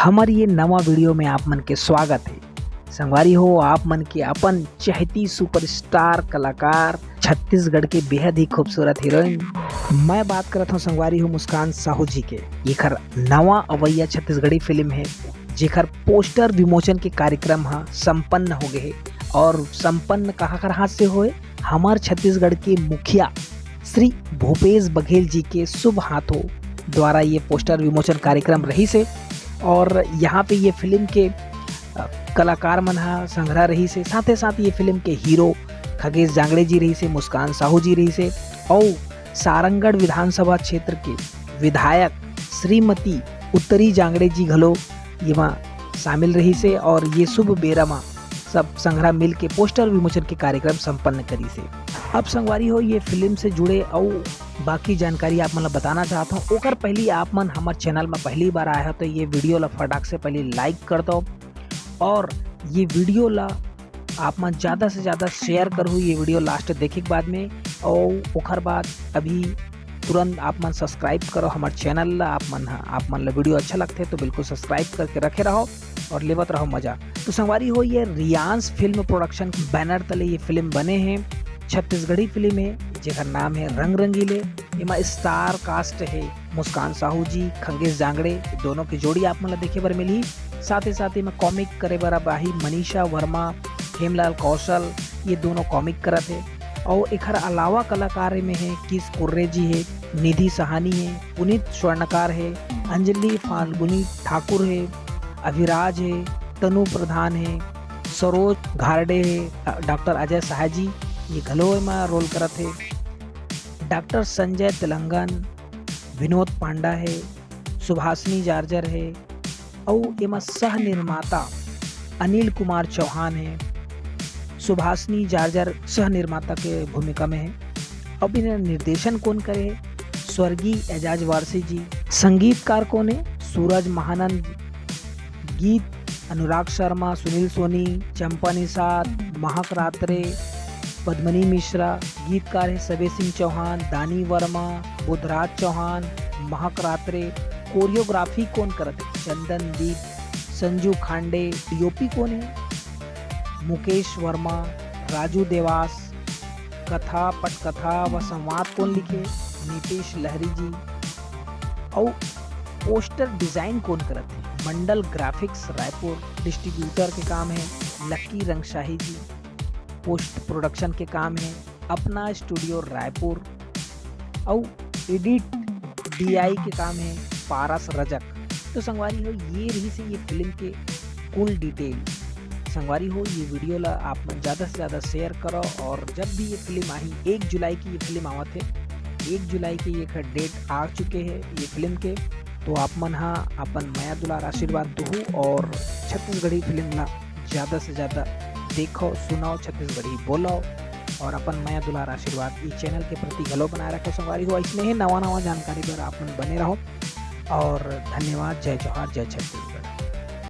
हमारी ये नवा वीडियो में आप मन के स्वागत है। संगवारी हो आप मन के अपन चहती सुपरस्टार कलाकार छत्तीसगढ़ के बेहद ही खूबसूरत हीरोइन मैं बात करत हूँ संगवारी हो मुस्कान साहू जी के। एखर नवा अवैया छत्तीसगढ़ी फिल्म है जेखर पोस्टर विमोचन के कार्यक्रम संपन्न हो गए और संपन्न कहाँ हाथ से होए हमार छत्तीसगढ़ के मुखिया श्री भूपेश बघेल जी के शुभ हाथों द्वारा ये पोस्टर विमोचन कार्यक्रम रही से और यहाँ पे ये फिल्म के कलाकार मन संग्रह रही से साथ ये फिल्म के हीरो खगेश जांगड़े जी रही से, मुस्कान साहू जी रही से और सारंगढ़ विधानसभा क्षेत्र के विधायक श्रीमती उत्तरी जांगड़े जी घलो ये शामिल रही से और ये शुभ बेरा में सब संग्रह मिल के पोस्टर विमोचन के कार्यक्रम संपन्न करी से। अब संगवारी हो ये फिल्म से जुड़े और बाकी जानकारी आप मतलब बताना चाहता हूँ ओकर पहली आप मन हमारे चैनल में पहली बार आया है तो ये वीडियो ला फटाक से पहले लाइक कर दो और ये वीडियो ला आप मन ज़्यादा से ज़्यादा शेयर करो ये वीडियो लास्ट देखे के बाद में और ओकर बाद अभी तुरंत आप मन सब्सक्राइब करो हमारे चैनल ला। आप मन ला वीडियो अच्छा लगते तो बिल्कुल सब्सक्राइब करके रखे रहो और लेवत रहो मजा। तो संगवारी हो ये रियांस फिल्म प्रोडक्शन के बैनर तले ये फिल्म बने हैं। छत्तीसगढ़ी फिल्म है जेकर नाम है रंग रंगीले। इमा स्टार कास्ट है मुस्कान साहू जी खगेश जांगड़े दोनों की जोड़ी आप मतलब देखे बर मिली। साथ ही इमा कॉमिक करे बर बाही मनीषा वर्मा हेमलाल कौशल ये दोनों कॉमिक करत है और एक अलावा कलाकार में है किस कुर्रे जी है, निधि सहानी है, पुनीत स्वर्णकार है, अंजलि फाल्गुनी ठाकुर है, अभिराज है, तनु प्रधान है, सरोज घारडे है, डॉक्टर अजय साहा जी ये घलो में रोल करत है, डॉक्टर संजय तेलंगन, विनोद पांडा है, सुभाषनी जार्जर है और एमा सह निर्माता अनिल कुमार चौहान है। सुभाषनी जार्जर सह निर्माता के भूमिका में है। अब इन्हें निर्देशन कौन करे स्वर्गीय एजाज वारसी जी। संगीतकार कौन है सूरज महानंद। गीत अनुराग शर्मा, सुनील सोनी, चंपा निषाद, महक रात्रे, पद्मनी मिश्रा। गीतकार है सबे सिंह चौहान, दानी वर्मा, बुधराज चौहान, महक रात्रे। कोरियोग्राफी कौन करते चंदन दीप, संजू खांडे। डीओपी कौन है मुकेश वर्मा, राजू देवास। कथा पटकथा व संवाद कौन लिखे नीतीश लहरी जी और पोस्टर डिजाइन कौन करते मंडल ग्राफिक्स रायपुर। डिस्ट्रीब्यूटर के काम है लक्की रंगशाही जी। पोस्ट प्रोडक्शन के काम है अपना स्टूडियो रायपुर और एडिट डीआई के काम है पारस रजक। तो संगवारी हो ये रही से ये फिल्म के कुल डिटेल। संगवारी हो ये वीडियो ला आप ज़्यादा से ज़्यादा शेयर करो और जब भी ये फिल्म आई 1 जुलाई की ये फिल्म आवत है 1 जुलाई के ये डेट आ चुके हैं ये फिल्म के। तो आप मन अपन माया दुलार आशीर्वाद दो और छत्तीसगढ़ी फिल्म ला ज़्यादा से ज़्यादा देखो सुनाओ छत्तीसगढ़ी बोलो और अपन माया दुलार आशीर्वाद इस चैनल के प्रति घलो बनाए रखो। संगवारी हो इसमें ही नवा जानकारी पर आप बने रहो और धन्यवाद। जय जोहार, जय छत्तीसगढ़।